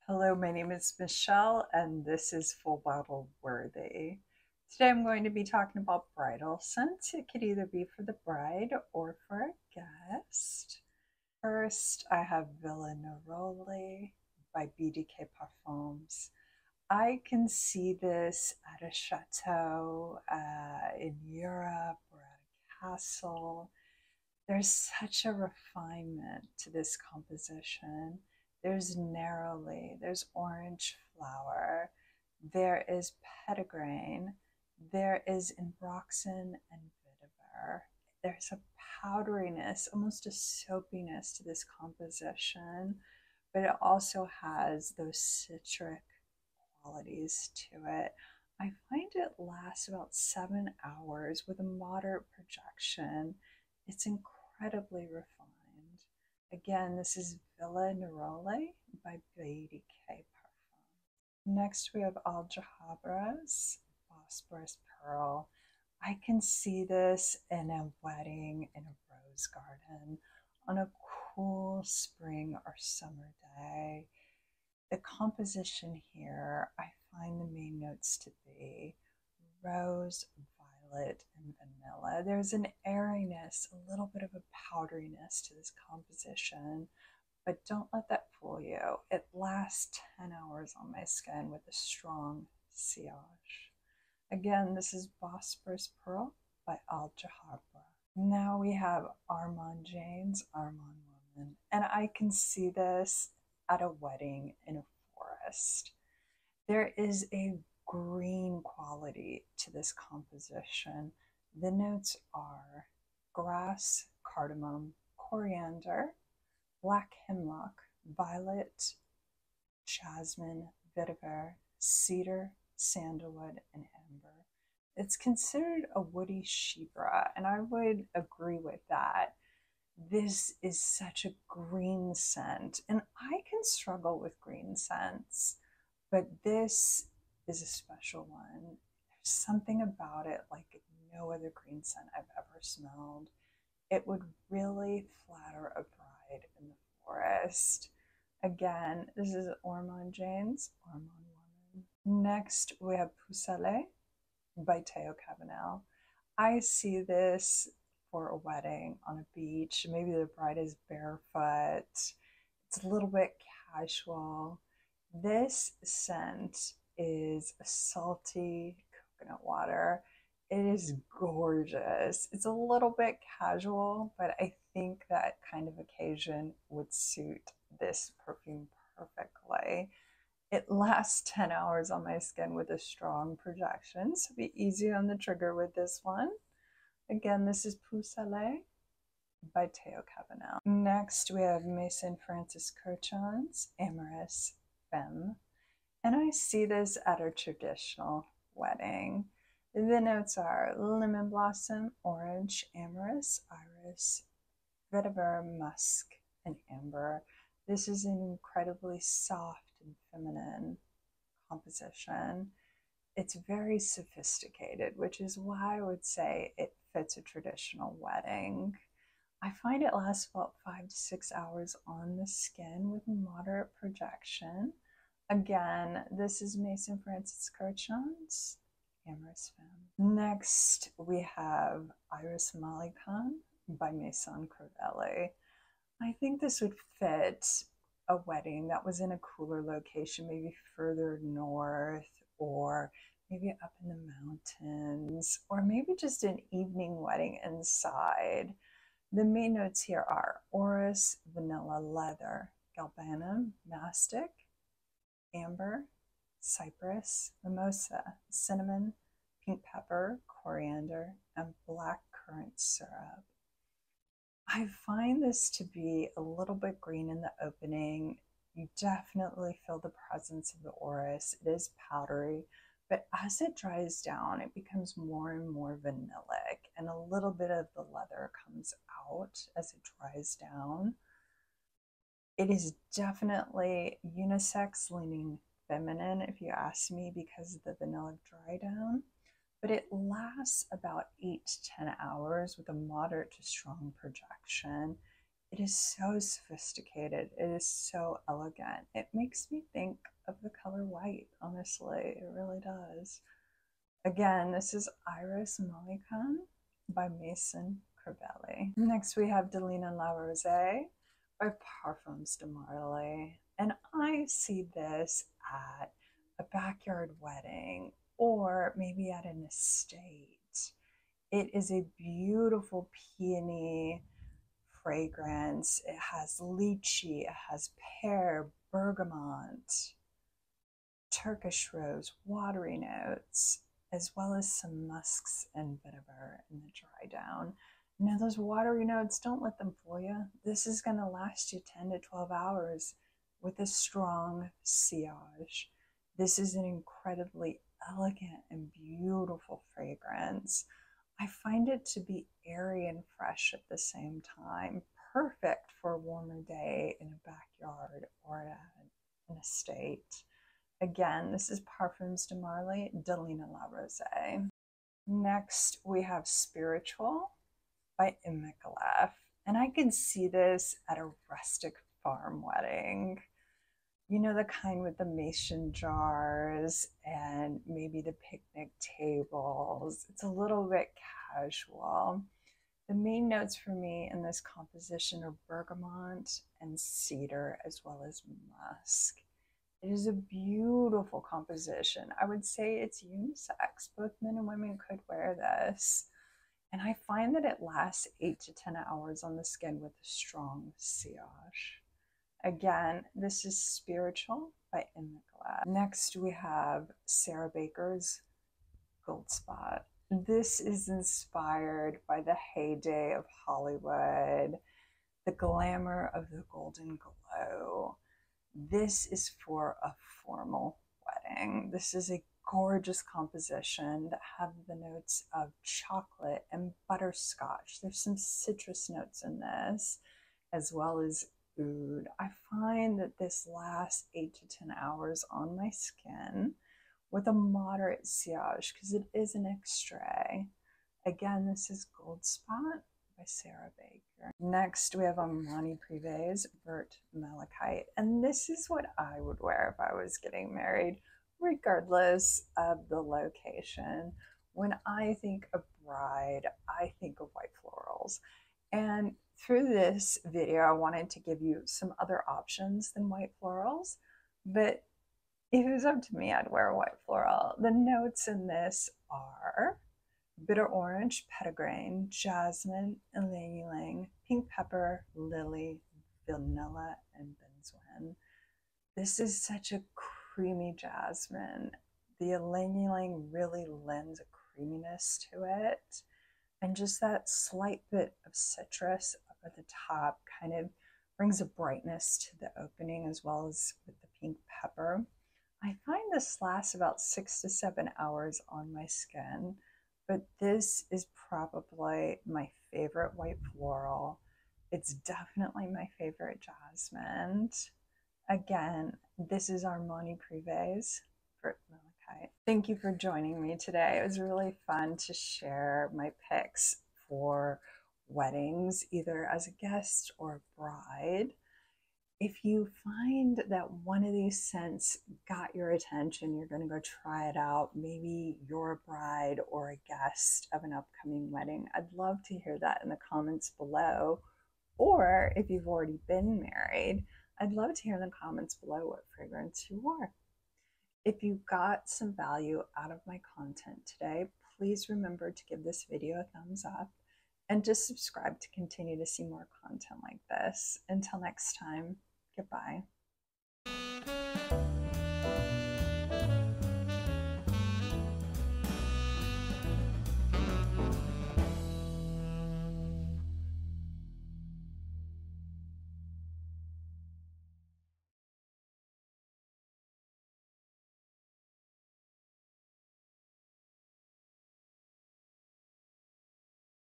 Hello, my name is Michelle, and this is Full Bottle Worthy. Today I'm going to be talking about bridal scents. It could either be for the bride or for a guest. First, I have Villa Neroli by BDK Parfums. I can see this at a chateau in Europe or at a castle. There's such a refinement to this composition. There's Neroli, there's orange flower, there is petitgrain, there is ambroxan and vetiver. There's a powderiness, almost a soapiness to this composition, but it also has those citric qualities to it. I find it lasts about 7 hours with a moderate projection. It's incredibly refined. Again, this is Villa Neroli by BDK Parfums. Next, we have Alghabra's Bosphorus Pearl. I can see this in a wedding in a rose garden on a cool spring or summer day. The composition here, I find the main notes to be rose, violet, and vanilla. There's an airiness, a little bit of a powderiness to this composition, but don't let that fool you. It lasts 10 hours on my skin with a strong sillage. Again, this is Bosphorus Pearl by Alghabra. Now we have Jayne's Armani Woman, and I can see this at a wedding in a forest. There is a green quality to this composition. The notes are grass, cardamom, coriander, black hemlock, violet, jasmine, vetiver, cedar, sandalwood, and amber. It's considered a woody chypre, and I would agree with that. This is such a green scent, and I can struggle with green scents, but this is a special one. There's something about it like no other green scent I've ever smelled. It would really flatter a bride in the forest. Again, this is Jayne's Ormonde Woman. Next, we have Salee by Cabanel. I see this for a wedding on a beach. Maybe the bride is barefoot. It's a little bit casual. This scent is a salty coconut water. It is gorgeous. It's a little bit casual, but I think that kind of occasion would suit this perfume perfectly. It lasts 10 hours on my skin with a strong projection, so be easy on the trigger with this one. Again, this is Peau Salee by Cabanel. Next, we have Maison Francis Kurkdjian's Amyris Femme, and I see this at a traditional wedding. The notes are lemon blossom, orange, amyris, iris, vetiver, musk, and amber. This is an incredibly soft and feminine composition. It's very sophisticated, which is why I would say it fits a traditional wedding. I find it lasts about 5 to 6 hours on the skin with moderate projection. Again, this is Maison Francis Kurkdjian's Amyris Femme. Next, we have Iris Malikhan by Maison Crivelli. I think this would fit a wedding that was in a cooler location, maybe further north, or maybe up in the mountains, or maybe just an evening wedding inside. The main notes here are orris, vanilla, leather, galbanum, mastic, amber, cypress, mimosa, cinnamon, pink pepper, coriander, and black currant syrup. I find this to be a little bit green in the opening. You definitely feel the presence of the orris. It is powdery, but as it dries down, it becomes more and more vanillic, and a little bit of the leather comes out as it dries down. It is definitely unisex, leaning feminine, if you ask me, because of the vanilla dry down. But it lasts about 8 to 10 hours with a moderate to strong projection. It is so sophisticated. It is so elegant. It makes me think of the color white, honestly. It really does. Again, this is Iris Malikhan by Maison Crivelli. Next, we have Delina La Rosee by Parfums de Marly. And I see this at a backyard wedding or maybe at an estate. It is a beautiful peony fragrance. It has lychee, it has pear, bergamot, Turkish rose, watery notes, as well as some musks and vetiver in the dry down. Now those watery notes, don't let them fool you. This is going to last you 10 to 12 hours with a strong sillage. This is an incredibly elegant and beautiful fragrance. I find it to be airy and fresh at the same time, perfect for a warmer day in a backyard or at an estate. Again, this is Parfums de Marly, Delina La Rosee. Next, we have Spiritual by Micallef. And I can see this at a rustic farm wedding. You know, the kind with the mason jars and maybe the picnic tables. It's a little bit casual. The main notes for me in this composition are bergamot and cedar, as well as musk. It is a beautiful composition. I would say it's unisex. Both men and women could wear this. And I find that it lasts 8 to 10 hours on the skin with a strong sillage. Again, this is Spiritual by Micallef. Next, we have Sarah Baker's Gold Spot. This is inspired by the heyday of Hollywood, the glamour of the golden glow. This is for a formal wedding. This is a gorgeous composition that have the notes of chocolate and butterscotch. There's some citrus notes in this, as well as oud. I find that this lasts 8 to 10 hours on my skin with a moderate sillage because it is an extrait. Again, this is Gold Spot by Sarah Baker. Next, we have Armani Prive's Vert Malachite. And this is what I would wear if I was getting married, regardless of the location. When I think of bride, I think of white florals. And through this video, I wanted to give you some other options than white florals, but if it was up to me, I'd wear a white floral. The notes in this are bitter orange, petitgrain, jasmine, ylang ylang, pink pepper, lily, vanilla, and benzoin. This is such a creamy jasmine. The ylang ylang really lends a creaminess to it. And just that slight bit of citrus up at the top kind of brings a brightness to the opening, as well as with the pink pepper. I find this lasts about 6 to 7 hours on my skin, but this is probably my favorite white floral. It's definitely my favorite jasmine. Again, this is Armani Prive's Vert Malachite. Thank you for joining me today. It was really fun to share my picks for weddings, either as a guest or a bride. If you find that one of these scents got your attention, you're going to go try it out. Maybe you're a bride or a guest of an upcoming wedding. I'd love to hear that in the comments below. Or if you've already been married, I'd love to hear in the comments below what fragrance you wore. If you got some value out of my content today, please remember to give this video a thumbs up and to subscribe to continue to see more content like this. Until next time, goodbye.